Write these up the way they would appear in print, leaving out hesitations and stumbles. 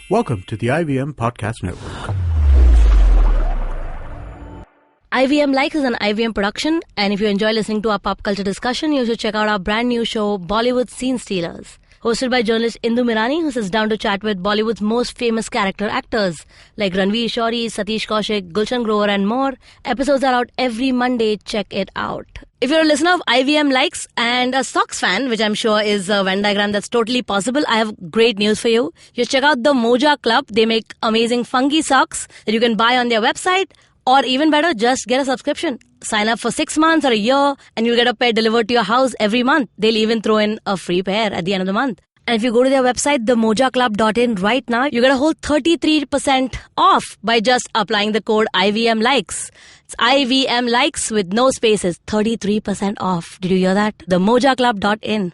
Welcome to the IVM Podcast Network. IVM Likes is an IVM production, and if you enjoy listening to our pop culture discussion, you should check out our brand new show, Bollywood Scene Stealers. Hosted by journalist Indu Mirani, who sits down to chat with Bollywood's most famous character actors like Ranveer Shori, Satish Kaushik, Gulshan Grover and more. Episodes are out every Monday. Check it out. If you're a listener of IVM Likes and a socks fan, which I'm sure is a Venn diagram that's totally possible, I have great news for you. You check out the Moja Club. They make amazing funky socks that you can buy on their website. Or even better, just get a subscription. Sign up for 6 months or a year and you'll get a pair delivered to your house every month. They'll even throw in a free pair at the end of the month. And if you go to their website, themojaclub.in right now, you get a whole 33% off by just applying the code IVM Likes. It's IVM Likes with no spaces. 33% off. Did you hear that? Themojaclub.in.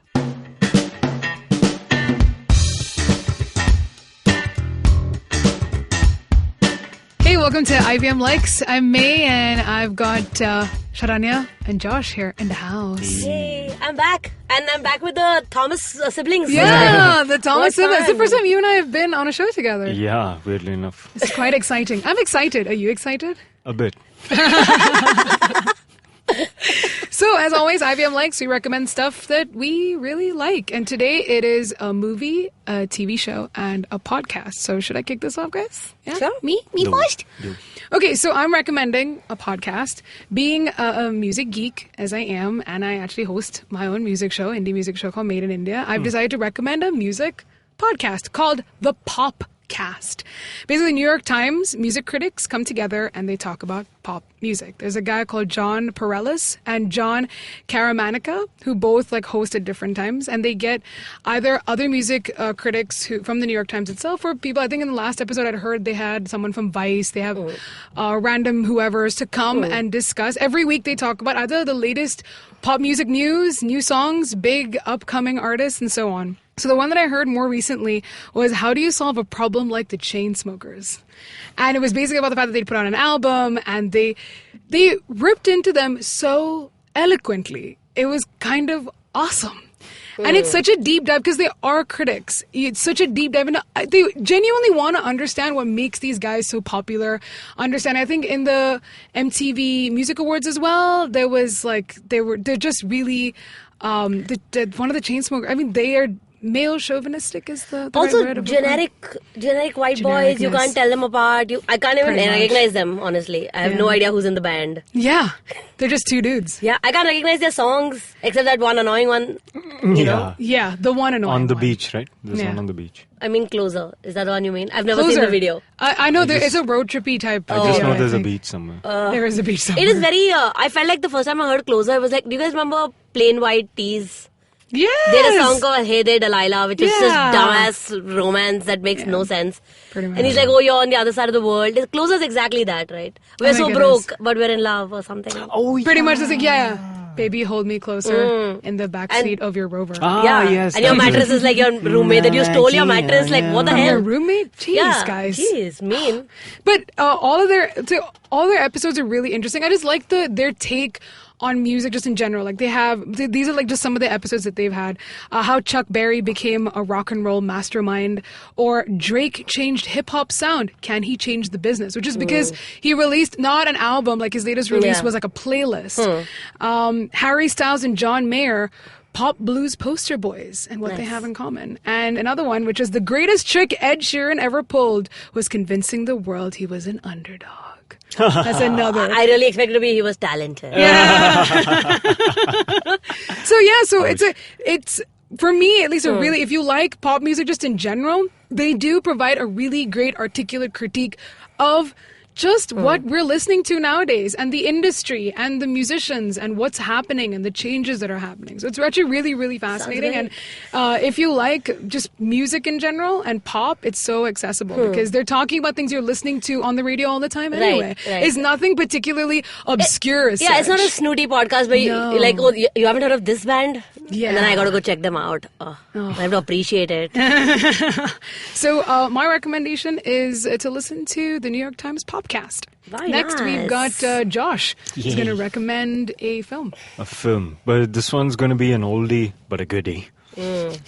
Hey, welcome to IVM Likes. I'm Mae and I've got Sharanya and Josh here in the house. Yay, I'm back. And I'm back with the Thomas siblings. Yeah, the Thomas siblings. It's the first time you and I have been on a show together. Yeah, weirdly enough. It's quite exciting. I'm excited. Are you excited? A bit. So, as always, IVM Likes, we recommend stuff that we really like. And today it is a movie, a TV show, and a podcast. So, should I kick this off, guys? Yeah? Sure. Me first. Okay, so I'm recommending a podcast. Being a music geek, as I am, and I actually host my own music show, indie music show called Made in India, I've decided to recommend a music podcast called The Pop Cast. Basically, New York Times music critics come together and they talk about pop music. There's a guy called John Perellis and John Caramanica who both host at different times, and they get either other music critics who from the New York Times itself, or people. I think in the last episode I'd heard they had someone from Vice. They have random whoever's to come and discuss. Every week they talk about either the latest pop music news, new songs, big upcoming artists, and so on. So the one that I heard more recently was how do you solve a problem like the Chainsmokers? And it was basically about the fact that they'd put out an album and they ripped into them so eloquently. It was kind of awesome. And it's such a deep dive because they are critics. It's such a deep dive. They genuinely want to understand what makes these guys so popular. Understand, I think in the MTV Music Awards as well, there was they're just really, one of the Chainsmokers, I mean, they are male chauvinistic is the also right word. generic white boys. You can't tell them apart. I can't even recognize them, honestly. I have no idea who's in the band. Yeah, they're just two dudes. Yeah, I can't recognize their songs except that one annoying one. You know? Yeah, the one annoying on the one. beach, right? There's one on the beach. I mean Closer. Is that the one you mean? I've never seen the video. I know there is a road trippy type. I just know there's a beach somewhere. There is a beach somewhere. It is very. I felt like the first time I heard Closer, it was like, do you guys remember Plain White Tees? Yes! They had a song called Hey There Delilah, which is just dumbass romance that makes no sense. Pretty much. And he's like, oh, you're on the other side of the world. Closer is exactly that, right? We're so broke, but we're in love or something. Oh, yeah. Pretty much, it's like, baby, hold me closer in the backseat of your Rover. Yes. And your mattress is like your roommate that you stole your mattress. Like, what the hell? Your roommate? Jeez, guys. Jeez, mean. But all their episodes are really interesting. I just like their take on music just in general. Like these are just some of the episodes that they've had. How Chuck Berry became a rock and roll mastermind, or Drake changed hip hop sound. Can he change the business? Which is because he released not an album, like his latest release was like a playlist. Harry Styles and John Mayer, pop blues poster boys, and what they have in common. And another one, which is the greatest trick Ed Sheeran ever pulled, was convincing the world he was an underdog. That's another. I really expected to be he was talented. Yeah. So it's for me at least a really, if you like pop music just in general, they do provide a really great articulate critique of just what we're listening to nowadays, and the industry and the musicians and what's happening and the changes that are happening. So it's actually really, really fascinating. And if you like just music in general and pop, it's so accessible because they're talking about things you're listening to on the radio all the time anyway. Right. It's nothing particularly obscure as such. It's not a snooty podcast where you're like, oh, you haven't heard of this band? Yeah. And then I got to go check them out. I have to appreciate it. So my recommendation is to listen to the New York Times Popcast. Next, we've got Josh. He's going to recommend a film. A film. But this one's going to be an oldie, but a goodie. The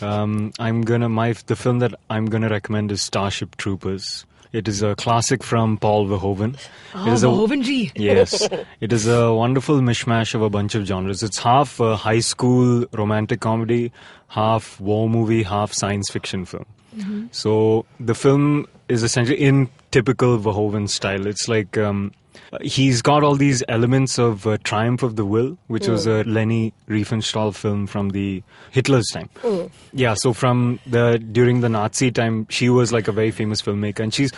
film that I'm gonna recommend is Starship Troopers. It is a classic from Paul Verhoeven. Verhoeven G. Yes. It is a wonderful mishmash of a bunch of genres. It's half a high school romantic comedy, half war movie, half science fiction film. So the film is essentially in typical Verhoeven style. It's like he's got all these elements of Triumph of the Will, which was a Leni Riefenstahl film from the Hitler's time. Yeah, so during the Nazi time, she was like a very famous filmmaker, and she's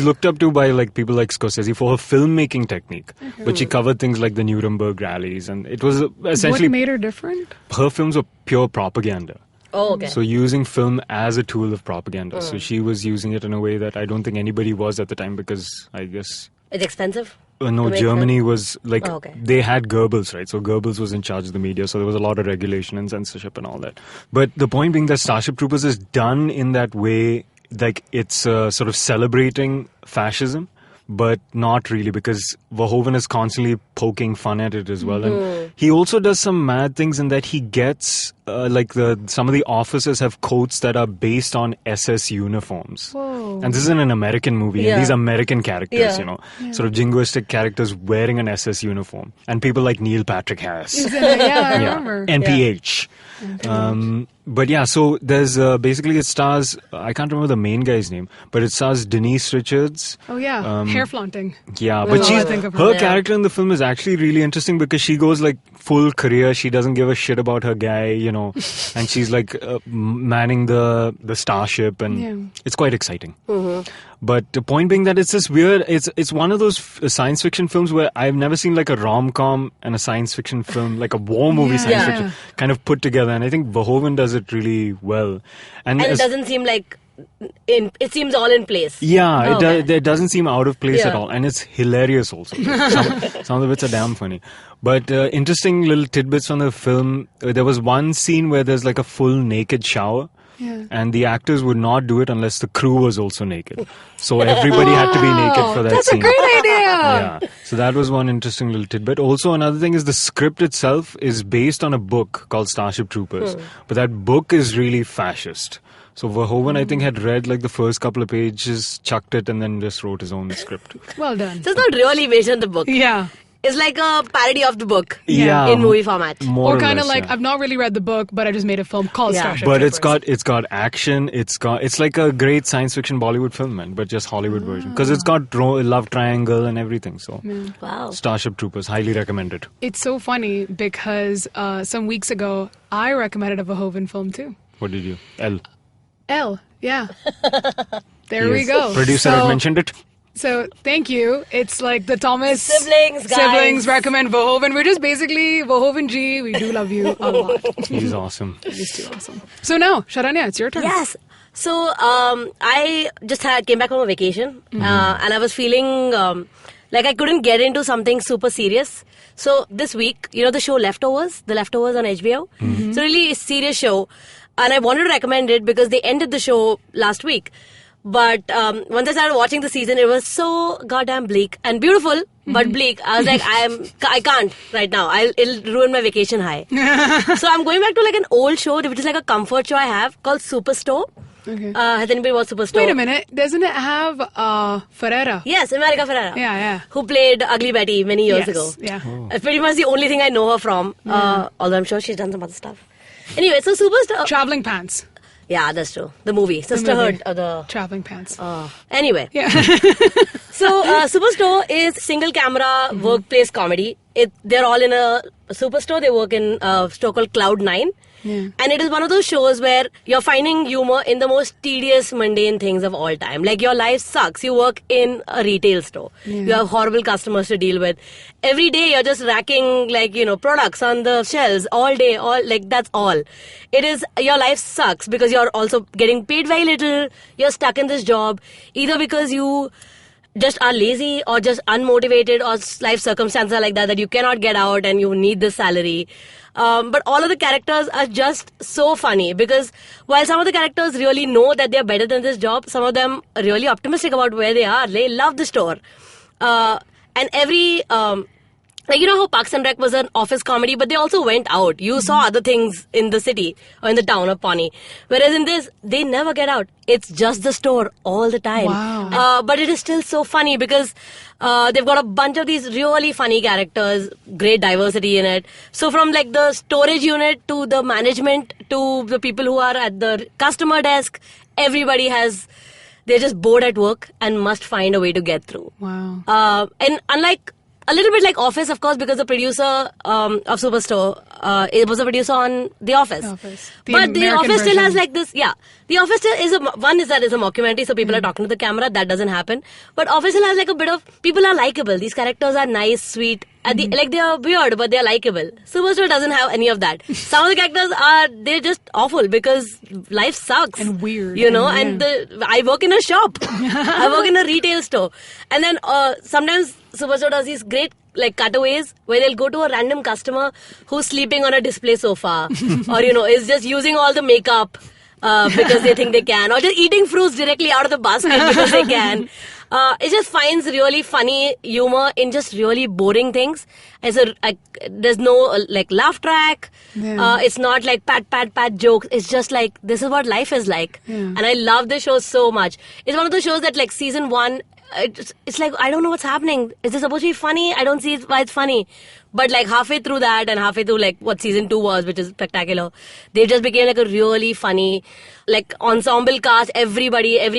looked up to by like people like Scorsese for her filmmaking technique. But she covered things like the Nuremberg rallies, and it was essentially What made her different? her films were pure propaganda. Oh, okay. So using film as a tool of propaganda. So she was using it in a way that I don't think anybody was at the time, because I guess... It's expensive? No, to make Germany film? was like, Oh, okay. they had Goebbels, right? So Goebbels was in charge of the media, so there was a lot of regulation and censorship and all that. But the point being that Starship Troopers is done in that way, like it's sort of celebrating fascism, but not really, because Verhoeven is constantly poking fun at it as well. And he also does some mad things in that he gets, some of the officers have coats that are based on SS uniforms. Whoa. And this is in an American movie, Yeah. and these are American characters, Yeah. sort of jingoistic characters wearing an SS uniform. And people like Neil Patrick Harris. I remember. NPH. But yeah, so there's basically it stars, I can't remember the main guy's name, but it stars Denise Richards. Oh yeah, hair flaunting. Yeah, That's but all I think of her. her Yeah. character in the film is actually really interesting, because she goes like full career. She doesn't give a shit about her guy, and she's like manning the starship, and it's quite exciting. But the point being that it's this weird, it's one of those science fiction films where I've never seen like a rom-com and a science fiction film, like a war movie science Yeah. fiction kind of put together. And I think Verhoeven does it really well. And it doesn't seem like... it seems all in place. Yeah, Oh, okay. it doesn't seem out of place at Yeah. all. And it's hilarious also. Some of the bits are damn funny. But interesting little tidbits from the film. There was one scene where there's like a full naked shower. Yeah. And the actors would not do it unless the crew was also naked. So everybody had to be naked for that That's scene. a great idea. Yeah. So that was one interesting little tidbit. Also, another thing is the script itself is based on a book called Starship Troopers. But that book is really fascist. So Verhoeven, I think, had read like the first couple of pages, chucked it, and then just wrote his own script. Well done. So it's not really based on the book. Yeah. It's like a parody of the book Yeah. in movie format. More Or kind of less, like, yeah. I've not really read the book, but I just made a film called Yeah. Starship But Troopers. it's got action. It's like a great science fiction Bollywood film, man. But just Hollywood version, because it's got love triangle and everything. So Wow. Starship Troopers, highly recommended. It's so funny because some weeks ago, I recommended a Verhoeven film too. What did you? L, yeah. There we Yes. go. Producer had mentioned it. So thank you. It's like the Thomas Siblings, guys. siblings recommend Verhoeven. We're just basically Verhoeven G. We do love you a lot. He's awesome. He's too awesome. So now, Sharanya, it's your turn. Yes. So I just came back from a vacation, and I was feeling like I couldn't get into something super serious. So this week, the show Leftovers, The Leftovers on HBO. It's a really serious show, and I wanted to recommend it because they ended the show last week. But once I started watching the season, it was so goddamn bleak and beautiful, but bleak. I was like, I can't right now. It'll ruin my vacation high. So I'm going back to like an old show, which is like a comfort show I have called Superstore. Okay. Has anybody watched Superstore? Wait a minute. Doesn't it have Ferreira? Yes, America Ferrera. Yeah. Who played Ugly Betty many years Yes, ago. yeah. It's pretty much the only thing I know her from. Although I'm sure she's done some other stuff. Anyway, so Superstore. Traveling Pants. Yeah, that's true. The movie. Sisterhood of the... Traveling Pants. Anyway. Yeah. So, Superstore is single camera workplace comedy. They're all in a superstore. They work in a store called Cloud9. Yeah. And it is one of those shows where you're finding humor in the most tedious, mundane things of all time. Like your life sucks. You work in a retail store. Yeah. You have horrible customers to deal with. Every day you're just racking products on the shelves all day. That's all. It is, your life sucks because you're also getting paid very little. You're stuck in this job either because you just are lazy or just unmotivated or life circumstances are like that you cannot get out and you need this salary. But all of the characters are just so funny because while some of the characters really know that they're better than this job, some of them are really optimistic about where they are. They love the store. And every like, you know how Parks and Rec was an office comedy, but they also went out. You saw other things in the city or in the town of Pawnee. Whereas in this, they never get out. It's just the store all the time. Wow. But it is still so funny because they've got a bunch of these really funny characters, great diversity in it. So from like the storage unit to the management to the people who are at the customer desk, everybody they're just bored at work and must find a way to get through. Wow. And unlike a little bit like Office, of course, because the producer of Superstore it was a producer on The Office. But The Office still has like this, The Office still is one is that it's a mockumentary, so people are talking to the camera. That doesn't happen. But Office still has like a bit of, people are likable. These characters are nice, sweet. Like they are weird, but they're likable. Superstore doesn't have any of that. Some of the characters they're just awful because life sucks. And weird. You know, I work in a shop. I work in a retail store. And then sometimes Superstore does these great like cutaways where they'll go to a random customer who's sleeping on a display sofa or, you know, is just using all the makeup because they think they can, or just eating fruits directly out of the basket because they can. It just finds really funny humor in just really boring things. There's no like laugh track. It's not like pat jokes. It's just like, this is what life is like. And I love this show so much. It's one of those shows that like season 1, it's like, I don't know what's happening. Is this supposed to be funny? I don't see why it's funny. But like halfway through that and halfway through like what season 2 was, which is spectacular, they just became like a really funny, like ensemble cast. Every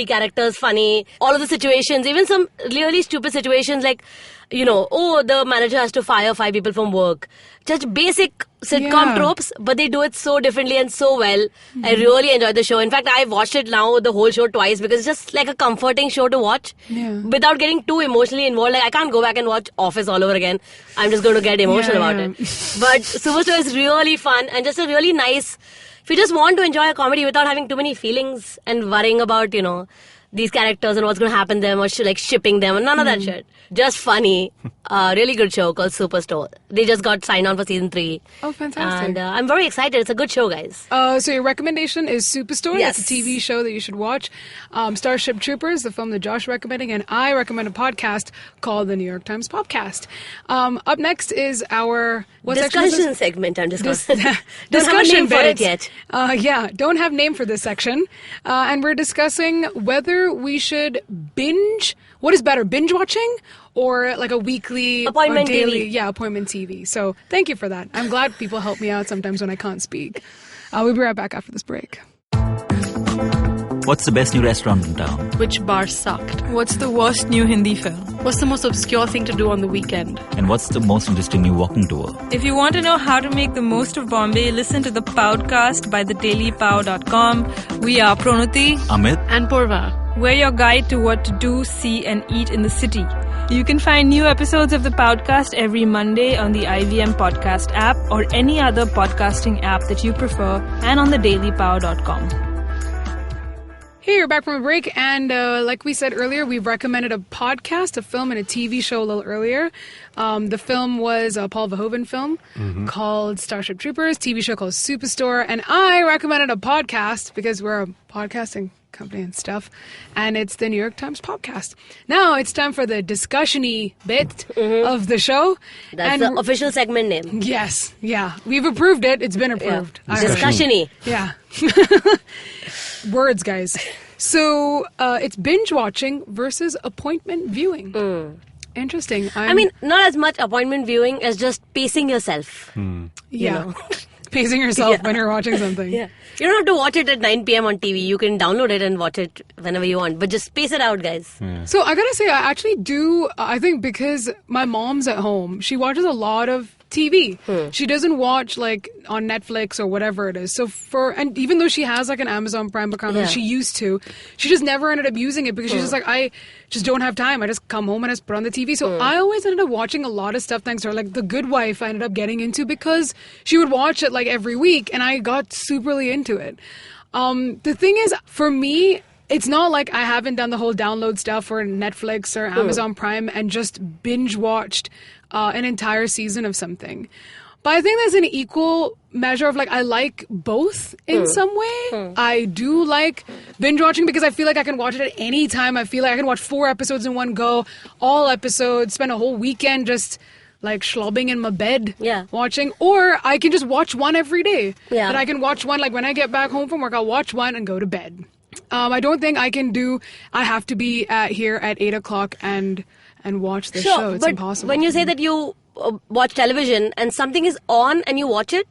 character is funny. All of the situations, even some really stupid situations like, you know, the manager has to fire 5 people from work. Just basic sitcom tropes, but they do it so differently and so well. I really enjoyed the show. In fact, I've watched it now, the whole show twice, because it's just like a comforting show to watch without getting too emotionally involved. Like, I can't go back and watch Office all over again. I'm just going to get emotional about it. But Superstore is really fun and just a really nice, if you just want to enjoy a comedy without having too many feelings and worrying about, you know, these characters and what's going to happen to them or like shipping them and none of that shit. Just funny. Really good show called Superstore. They just got signed on for season 3. Oh, fantastic. And I'm very excited. It's a good show, guys. So your recommendation is Superstore. Yes. It's a TV show that you should watch. Starship Troopers, the film that Josh recommending, and I recommend a podcast called the New York Times Podcast. Up next is our discussion segment. I'm just don't have a discussion name for it yet. Don't have name for this section. And we're discussing whether we should binge. What is better, binge watching or like a weekly appointment or daily? TV. Yeah, appointment TV. So thank you for that. I'm glad people help me out sometimes when I can't speak. We'll be right back after this break. What's the best new restaurant in town? Which bar sucked? What's the worst new Hindi film? What's the most obscure thing to do on the weekend? And what's the most interesting new walking tour? If you want to know how to make the most of Bombay, listen to the Podcast by thedailypow.com. We are Pronuti, Amit, and Purva. We're your guide to what to do, see, and eat in the city. You can find new episodes of the podcast every Monday on the IVM Podcast app or any other podcasting app that you prefer, and on thedailypow.com. Hey, you're back from a break, and like we said earlier, we've recommended a podcast, a film, and a TV show a little earlier. The film was a Paul Verhoeven film called Starship Troopers, TV show called Superstore, and I recommended a podcast because we're a podcasting company and stuff, and it's the New York Times Podcast. Now it's time for the discussion-y bit of the show. That's the official segment name. Yes, yeah. We've approved it. It's been approved. Discussion-y. Yeah. Words, guys. So it's binge watching versus appointment viewing. Interesting. I mean, not as much appointment viewing as just pacing yourself. Yeah. know. Pacing yourself when you're watching something. Yeah. You don't have to watch it at 9 p.m. on TV. You can download it and watch it whenever you want. But just space it out, guys. Yeah. So I gotta say, I actually do, I think because my mom's at home, she watches a lot of TV. She doesn't watch like on Netflix or whatever it is. So and even though she has like an Amazon Prime account, she used to, she just never ended up using it because she's just like, I just don't have time. I just come home and I just put on the TV. So I always ended up watching a lot of stuff thanks to her. Like The Good Wife I ended up getting into because she would watch it like every week and I got superly into it. The thing is, for me, it's not like I haven't done the whole download stuff for Netflix or Amazon Prime and just binge watched an entire season of something. But I think there's an equal measure of like, I like both in some way. I do like binge watching because I feel like I can watch it at any time. I feel like I can watch 4 episodes in one go, all episodes, spend a whole weekend just like schlobbing in my bed Yeah. watching, or I can just watch one every day. Yeah. And I can watch one, like when I get back home from work, I'll watch one and go to bed. I don't think I have to be here at 8 o'clock and watch the Sure, show. It's but impossible. when you say that you watch television and something is on and you watch it,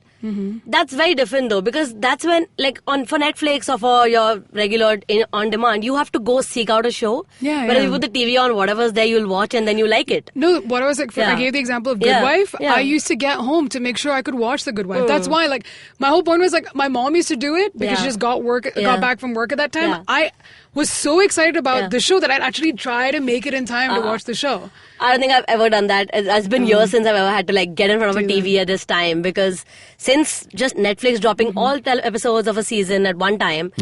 that's very different though, because that's when, like for Netflix or for your regular on demand, you have to go seek out a show. Yeah, But if yeah. you put the TV on, whatever's there, you'll watch and then you like it. No, what I was like, Yeah. I gave the example of Good Yeah, Wife. yeah. I used to get home to make sure I could watch The Good Wife. That's why, like, my whole point was, like, my mom used to do it because Yeah. she just got Yeah. back from work at that time. Yeah. I was so excited about Yeah. the show that I'd actually try to make it in time to watch the show. I don't think I've ever done that. It's been years since I've ever had to like get in front of a TV at this time, because since just Netflix dropping all episodes of a season at one time,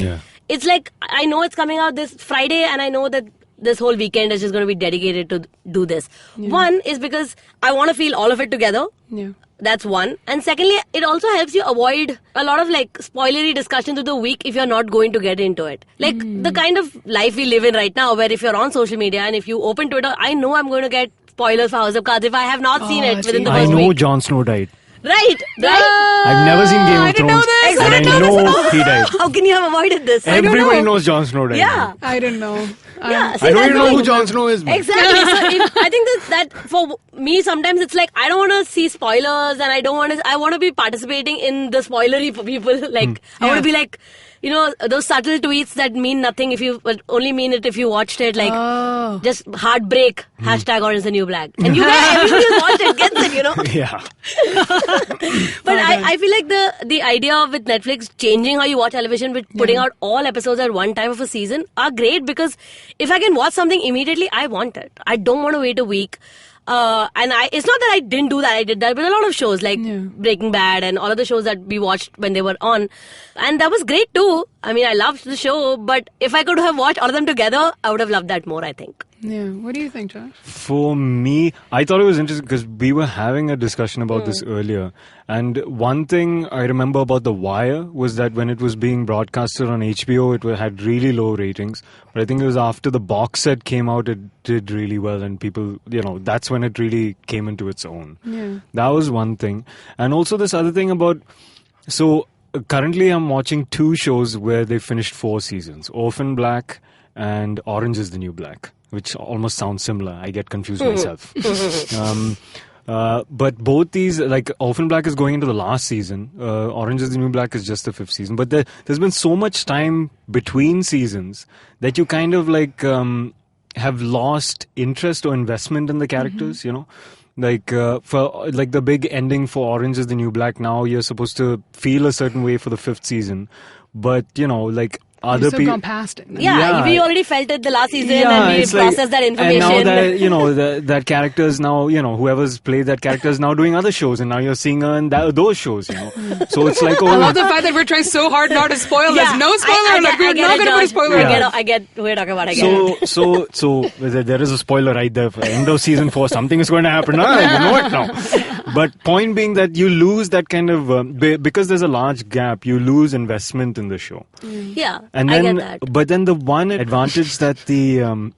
it's like I know it's coming out this Friday and I know that this whole weekend is just going to be dedicated to do this. One is because I want to feel all of it together. Yeah. That's one. And secondly, it also helps you avoid a lot of like spoilery discussions of the week if you're not going to get into it. Like the kind of life we live in right now, where if you're on social media and if you open Twitter, I know I'm going to get spoilers for House of Cards if I have not seen it within the I first know week. Jon Snow died. Right? I've never seen Game of Thrones, and I know he died. How can you have avoided this? Everybody knows Jon Snow died. Yeah. I didn't know. Yeah, see, I don't that's even know the who thing. Jon Snow is. Man. Exactly. So I think that for me, sometimes it's like I don't want to see spoilers, and I want to be participating in the spoilery for people. Like I want to be like, you know, those subtle tweets that mean nothing if you only mean it if you watched it. Like just heartbreak hashtag Orange is the New Black, and you guys, everybody who's watched it gets it, you know. Yeah. But I feel like the idea of with Netflix changing how you watch television, with putting out all episodes at one time of a season, are great, because if I can watch something immediately, I want it. I don't want to wait a week. And it's not that I didn't do that, I did that with a lot of shows like Breaking Bad and all of the shows that we watched when they were on. And that was great too. I mean, I loved the show, but if I could have watched all of them together, I would have loved that more, I think. Yeah. What do you think, Josh? For me, I thought it was interesting because we were having a discussion about this earlier. And one thing I remember about The Wire was that when it was being broadcasted on HBO, it had really low ratings. But I think it was after the box set came out, it did really well. And people, you know, that's when it really came into its own. Yeah. That was one thing. And also this other thing about... So currently I'm watching 2 shows where they finished 4 seasons. Orphan Black and Orange is the New Black, which almost sounds similar. I get confused myself. But both these, like Orphan Black is going into the last season. Orange is the New Black is just the 5th season. But there's been so much time between seasons that you kind of like have lost interest or investment in the characters, you know? Like for like the big ending for Orange is the New Black, now you're supposed to feel a certain way for the 5th season. But, you know, like other You've still people... gone past it. Yeah, we already felt it the last season and we it's like- processed that information. And now that, you know, that character is now, you know, whoever's played that character is now doing other shows, and now you're seeing her in those shows, you know. So it's like, I love the fact that we're trying so hard not to spoil this. No spoiler. I Like, we're get not it, going to put a Josh. spoiler. I get who you're talking about. I get it. So there is a spoiler right there for end of season 4. Something is going to happen. You know it now. But point being that you lose that kind of because there's a large gap, you lose investment in the show. Yeah, And I then, get that. but then the one advantage that the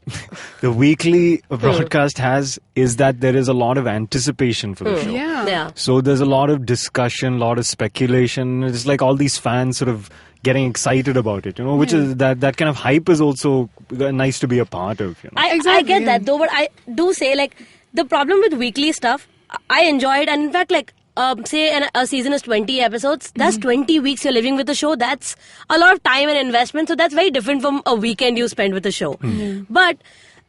weekly broadcast has is that there is a lot of anticipation for the show. Yeah. So there's a lot of discussion, a lot of speculation. It's like all these fans sort of getting excited about it, you know, which is that kind of hype is also nice to be a part of. You know? I get that though, but I do say like the problem with weekly stuff, I enjoy it, and in fact like say a season is 20 episodes, that's 20 weeks you're living with the show. That's a lot of time and investment, so that's very different from a weekend you spend with the show. But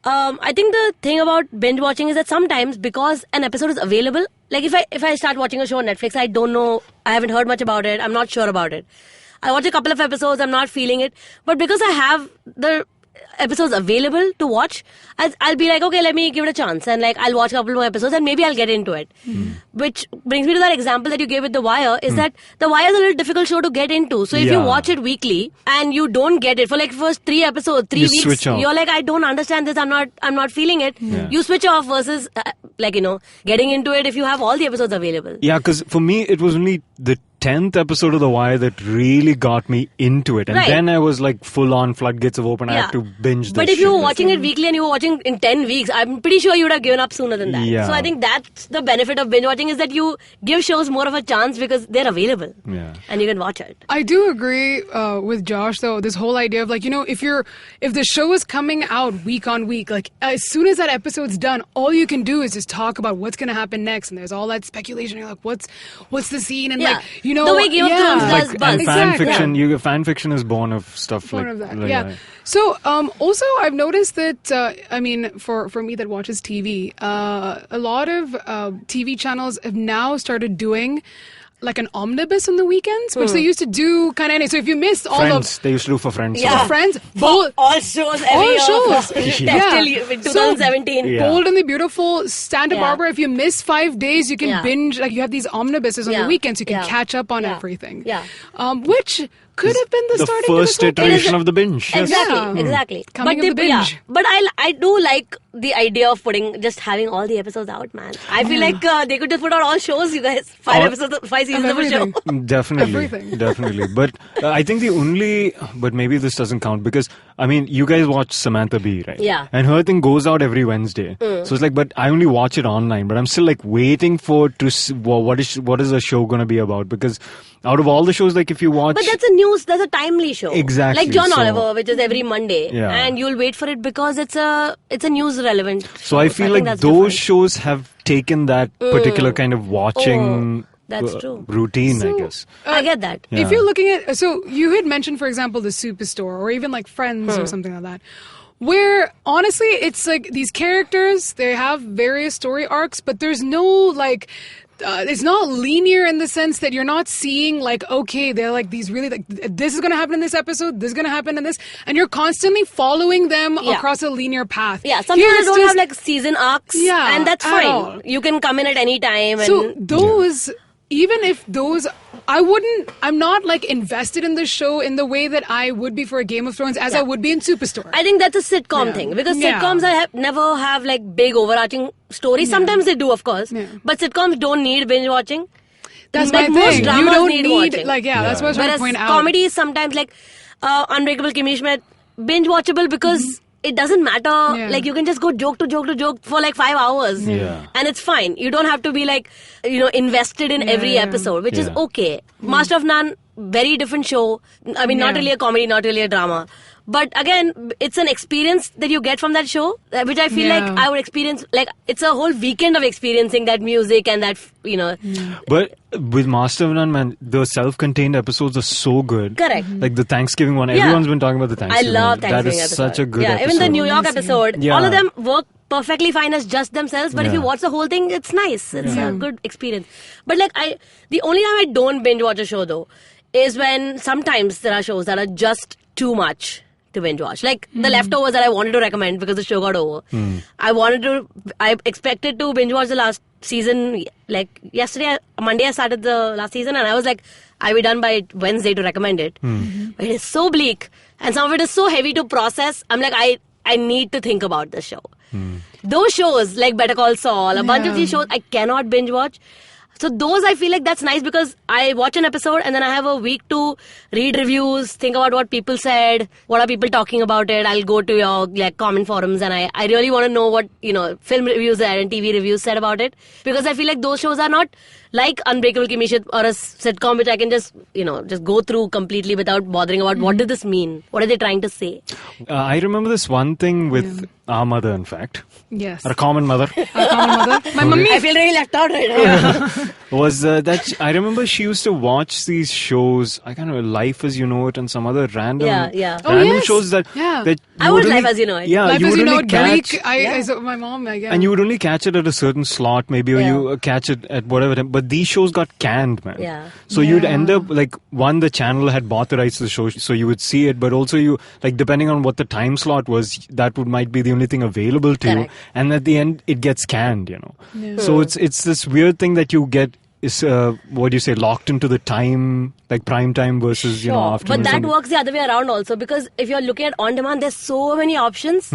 I think the thing about binge watching is that sometimes because an episode is available, like if I start watching a show on Netflix, I don't know, I haven't heard much about it, I'm not sure about it. I watch a couple of episodes, I'm not feeling it, but because I have the episodes available to watch, I'll be like, okay, let me give it a chance, and like I'll watch a couple more episodes and maybe I'll get into it. Which brings me to that example that you gave with The Wire, is that The Wire is a little difficult show to get into. So if you watch it weekly and you don't get it for like first 3 episodes, 3 weeks, switch off. you're like, I don't understand this, I'm not feeling it. You switch off versus like, you know, getting into it if you have all the episodes available. Yeah, because for me it was only the 10th episode of The Wire that really got me into it. And then I was like full on floodgates have opened. I had to binge this. But if you were watching it weekly and you were watching in 10 weeks, I'm pretty sure you would have given up sooner than that. Yeah. So I think that's the benefit of binge watching, is that you give shows more of a chance because they're available. Yeah. And you can watch it. I do agree with Josh, though, this whole idea of like, if the show is coming out week on week, like as soon as that episode's done, all you can do is just talk about what's going to happen next, and there's all that speculation. You're like, what's the scene, and like the way Game of Thrones does buzz. And fan fiction, fan fiction is born of stuff born of that. Like, So also I've noticed that for me that watches TV, a lot of TV channels have now started doing like an omnibus on the weekends, which they used to do kind of. So if you missed all Friends, they used to do for Friends. Yeah. For Friends, all shows every year. Till 2017. Bold and the Beautiful, Santa Barbara. If you miss 5 days, you can binge. Like you have these omnibuses on the weekends, you can catch up on everything. Yeah. Which could have been the starting first of this iteration of the binge. Yes. Exactly. Coming of the binge. But I do like the idea of having all the episodes out, man. I feel like they could just put out all shows, you guys. 5 seasons of a show. Definitely. But I think but maybe this doesn't count because, you guys watch Samantha Bee, right? Yeah. And her thing goes out every Wednesday. So it's like, but I only watch it online, but I'm still like waiting to see what is the show going to be about, because out of all the shows, like if you watch... But that's a timely show. Exactly. Like John Oliver, which is every Monday. Yeah. And you'll wait for it because it's a news relevant show. So I feel like those different. shows have taken that particular kind of watching that's true. routine, I guess. I get that. If you're looking at... So you had mentioned, for example, the Superstore or even like Friends or something like that, where honestly it's like these characters, they have various story arcs, but there's no like... it's not linear in the sense that you're not seeing like, okay, they're like these really like this is going to happen in this episode, this is going to happen in this, and you're constantly following them across a linear path. Yeah, sometimes they don't have like season arcs, and that's fine. All. You can come in at any time. So those, even if those, I'm not like invested in the show in the way that I would be for a Game of Thrones as I would be in Superstore. I think that's a sitcom thing, because sitcoms never have like big overarching stories. Sometimes they do, of course, but sitcoms don't need binge watching. That's like my most thing. dramas You don't need watching. like that's what I was trying to point out. Comedy is sometimes like Unbreakable Kimmy Schmidt, binge watchable because it doesn't matter. Yeah. Like you can just go joke to joke for like 5 hours, and it's fine. You don't have to be like invested in every episode, which is okay. Master of None, very different show. I mean, not really a comedy, not really a drama. But again, it's an experience that you get from that show, which I feel like I would experience. Like it's a whole weekend of experiencing that music and that, But with Master of None, man, the self-contained episodes are so good. Correct. Like the Thanksgiving one. Everyone's been talking about the Thanksgiving one. I love Thanksgiving That is episode. such a good episode. Even the New York episode. Yeah. All of them work perfectly fine as just themselves. But if you watch the whole thing, it's nice. It's a good experience. But like the only time I don't binge watch a show though is when sometimes there are shows that are just too much to binge watch. Like The Leftovers that I wanted to recommend because the show got over. I expected to binge watch the last season. Like Monday I started the last season, and I was like, I'll be done by Wednesday to recommend it. But it is so bleak, and some of it is so heavy to process. I'm like, I need to think about this show. Those shows like Better Call Saul, a bunch of these shows I cannot binge watch. So those, I feel like that's nice because I watch an episode and then I have a week to read reviews, think about what people said, what are people talking about it. I'll go to your like comment forums and I really want to know what film reviews and TV reviews said about it, because I feel like those shows are not like Unbreakable Kimmy Schmidt or a sitcom which I can just go through completely without bothering about what did this mean, what are they trying to say. I remember this one thing with our mother, in fact. Yes. Our common mother. My mummy. I feel really left out right now. Was that I remember she used to watch these shows, I can't remember, Life as You Know It and some other random shows that I watched Life as You Know It. Yeah, Life you as would You Know only It, catch, Greek. I saw my mom again. and you would only catch it at a certain slot maybe, or you catch it at whatever time. But these shows got canned, man. Yeah. So you'd end up like, one, the channel had bought the rights to the show, so you would see it, but also you, like, depending on what the time slot was, that might be the only thing available to you, and at the end it gets canned, So it's this weird thing that you get is what do you say, locked into the time, like prime time versus afternoon. But that works the other way around also, because if you're looking at on demand, there's so many options.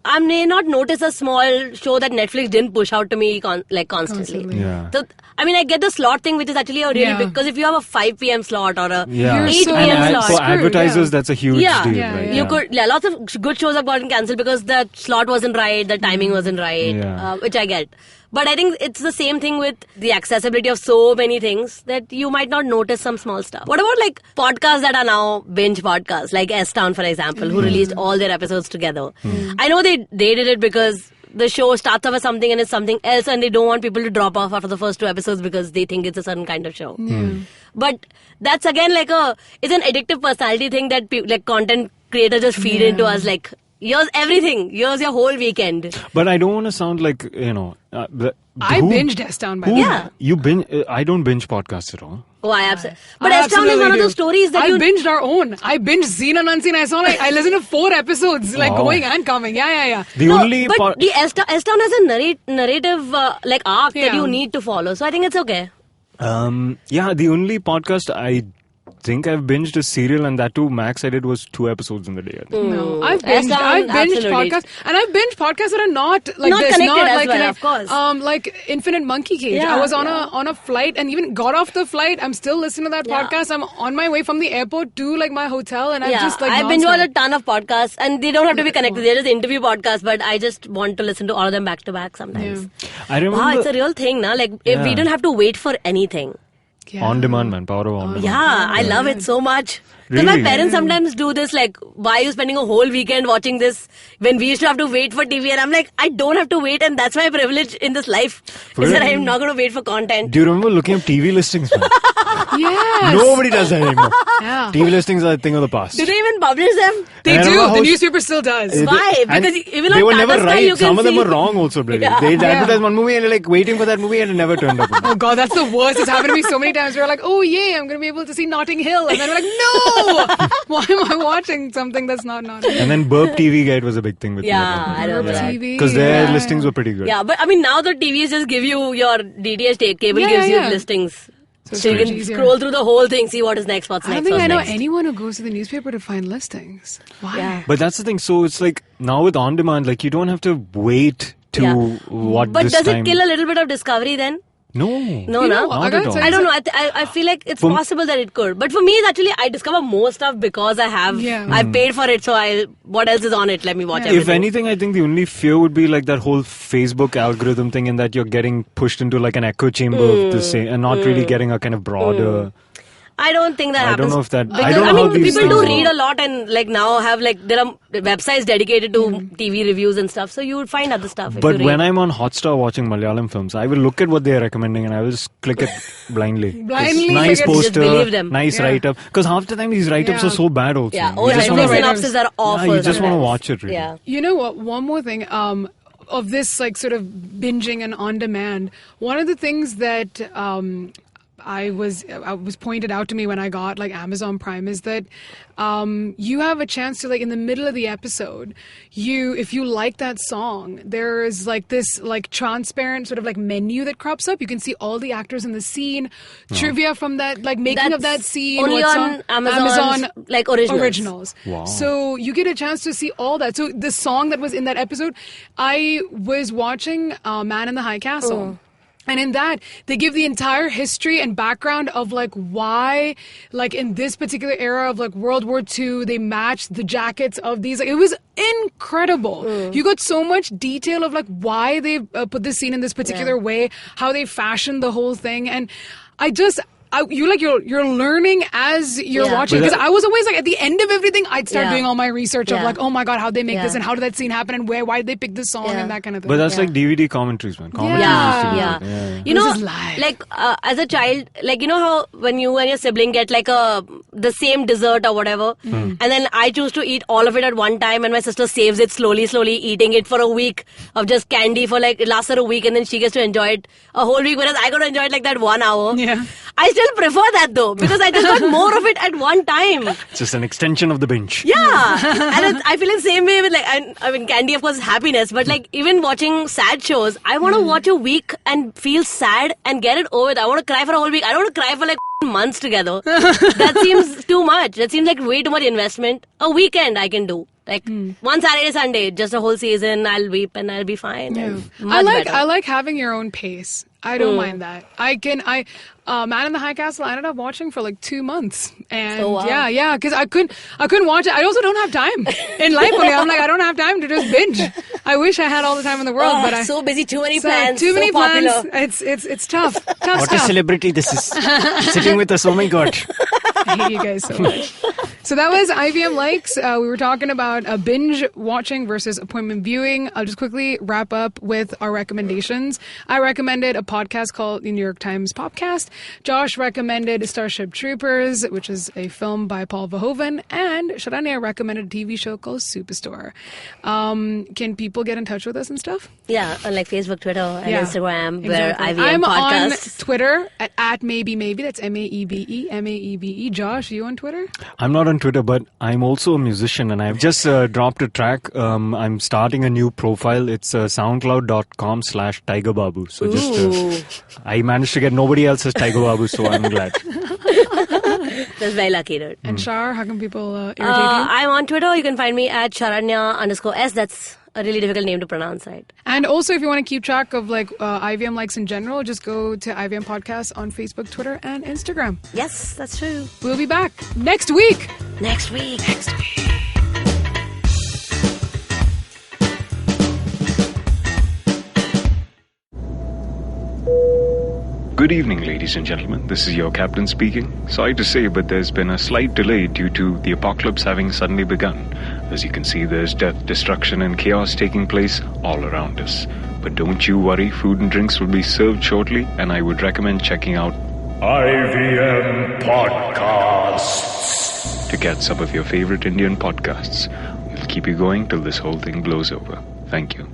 I may not notice a small show that Netflix didn't push out to me constantly. Yeah. So, I mean, I get the slot thing, which is actually a really big, because if you have a 5 p.m. slot or a 8 p.m. slot. For advertisers, that's a huge deal. Right? You could, lots of good shows have gotten cancelled because the slot wasn't right, the timing wasn't right, which I get. But I think it's the same thing with the accessibility of so many things that you might not notice some small stuff. What about like podcasts that are now binge podcasts, like S-Town, for example, who released all their episodes together? I know they did it because the show starts off as something and it's something else, and they don't want people to drop off after the first 2 episodes because they think it's a certain kind of show. But that's again it's an addictive personality thing that like content creators just feed into us, like, here's everything. Here's your whole weekend. But I don't want to sound like, I binged S-Town by the way. Yeah. You binge? I don't binge podcasts at all. Oh, I absolutely. But S-Town is one of those stories that I binged our own. I binged Seen and Unseen. I listened to 4 episodes, going and coming. Yeah. The only but the S-Town has a narrative arc that you need to follow. So I think it's okay. The only podcast I think I've binged is Serial, and that too, max I did was 2 episodes in the day. I think. No, I've binged podcasts, and I've binged podcasts that are not like not this, connected not as like well, of course. Like Infinite Monkey Cage. I was on a flight, and even got off the flight. I'm still listening to that podcast. I'm on my way from the airport to like my hotel, and I'm just like. I binge watch a ton of podcasts, and they don't have to be connected. They're just interview podcasts, but I just want to listen to all of them back to back sometimes. I remember. Wow, it's a real thing now. Like if we don't have to wait for anything. On demand, man. Power of on demand. Yeah, I love it so much. Because my parents sometimes do this, like, why are you spending a whole weekend watching this when we used to have to wait for TV? And I'm like, I don't have to wait, and that's my privilege in this life, is that I'm not going to wait for content. Do you remember looking up TV listings, man? Yes. Nobody does that anymore. Yeah. TV listings are a thing of the past. Do they even publish them? They do. The newspaper still does. Why? Because even they on were Tata never Sky, right. you can Some of them see- were wrong also, bloody. They advertised one movie and you're like waiting for that movie and it never turned up. Oh God, that's the worst. It's happened to me so many times. We're like, oh yay, I'm going to be able to see Notting Hill. And then we're like, no! Why am I watching something that's not Notting Hill? And then Burp TV Guide was a big thing with me. I know Burp that. TV. Because their listings were pretty good. Yeah, but I mean, now the TVs just give you your DTH cable gives you listings. So you can easier. scroll through the whole thing, see what is next, what's I don't next, think what's I know next. anyone who goes to the newspaper to find listings. Why? Yeah. But that's the thing. So it's like now with on demand, like you don't have to wait to what But this does time. it kill a little bit of discovery then? No. No, You no. know, Not gotta at all. tell you I don't know. I feel like it's possible that it could. But for me, it's actually, I discover more stuff because I have, I've paid for it. So what else is on it? Let me watch everything. If anything, I think the only fear would be like that whole Facebook algorithm thing, in that you're getting pushed into like an echo chamber of the same, and not really getting a kind of broader. I don't think that I happens. don't know if that. Because, I don't know how these people do things read work. a lot, and like now have like there are websites dedicated to TV reviews and stuff. So you would find other stuff. But when I'm on Hotstar watching Malayalam films, I will look at what they're recommending and I will just click it blindly. Blindly Nice click it. Just believe poster, them. nice write-up. Because half the time these write-ups are so bad also. yeah, You just wanna- synopses are awful. you just want to sometimes. watch it really. Yeah. You know what? One more thing of this like sort of binging and on demand. One of the things that I was pointed out to me when I got like Amazon Prime is that you have a chance to like in the middle of the episode, if you like that song, there is like this like transparent sort of like menu that crops up. You can see all the actors in the scene, trivia from that like making of that That's scene. only what on song- Amazon's, like, originals. Wow. So you get a chance to see all that. So the song that was in that episode, I was watching Man in the High Castle. And in that, they give the entire history and background of like why, like in this particular era of like World War II, they matched the jackets of these. Like, it was incredible. You got so much detail of like why they put this scene in this particular way, how they fashioned the whole thing, and you're learning as you're watching, because I was always like at the end of everything I'd start doing all my research of like, oh my god, how'd they make this and how did that scene happen and why did they pick this song and that kind of thing. But that's like DVD commentaries, man. Commentaries used to be good. You This know, is live. like as a child, like you know how when you and your sibling get like the same dessert or whatever, and then I choose to eat all of it at one time, and my sister saves it slowly, eating it for a week of just candy for like it lasts her a week, and then she gets to enjoy it a whole week, whereas I got to enjoy it like that 1 hour. Yeah. I still prefer that though, because I just got more of it at one time. It's just an extension of the binge. Yeah, and I feel the same way with like I mean, candy of course is happiness, but like even watching sad shows, I want to watch a week and feel sad and get it over with. I want to cry for a whole week. I don't want to cry for like months together. That seems too much. That seems like way too much investment. A weekend I can do. Like one Saturday, Sunday, just a whole season. I'll weep and I'll be fine. Yeah. Much better. I like having your own pace. I don't mind that. Man in the High Castle, I ended up watching for like 2 months. And Oh, wow. yeah, because I couldn't watch it. I also don't have time in life. Only I'm like, I don't have time to just binge. I wish I had all the time in the world, but so busy, too many plans. Too many so plans. popular. It's tough. Tough What a stuff. celebrity this is. Sitting with us, oh my god. I hate you guys so much. So that was IVM Likes. We were talking about binge watching versus appointment viewing. I'll just quickly wrap up with our recommendations. I recommended a podcast called the New York Times Popcast. Josh recommended Starship Troopers, which is a film by Paul Verhoeven. And Sharanya recommended a TV show called Superstore. Can people get in touch with us and stuff? Yeah, on like Facebook, Twitter, and Yeah, Instagram, exactly. where IVM I'm podcasts. on Twitter at maybe. That's MAEBE. Josh, you on Twitter? I'm not on Twitter, but I'm also a musician and I've just dropped a track. I'm starting a new profile. It's soundcloud.com/TigerBabu. So I managed to get nobody else's Tiger Babu, so I'm glad. That's very lucky, dude. And Shar, how can people irritate you? I'm on Twitter. You can find me at Sharanya_S. That's a really difficult name to pronounce, right? And also, if you want to keep track of like IVM Likes in general, just go to IVM Podcast on Facebook, Twitter, and Instagram. Yes, that's true. We'll be back next week. Next week. Good evening, ladies and gentlemen. This is your captain speaking. Sorry to say, but there's been a slight delay due to the apocalypse having suddenly begun. As you can see, there's death, destruction, and chaos taking place all around us. But don't you worry, food and drinks will be served shortly, and I would recommend checking out IVM Podcasts. to get some of your favorite Indian podcasts. We'll keep you going till this whole thing blows over. Thank you.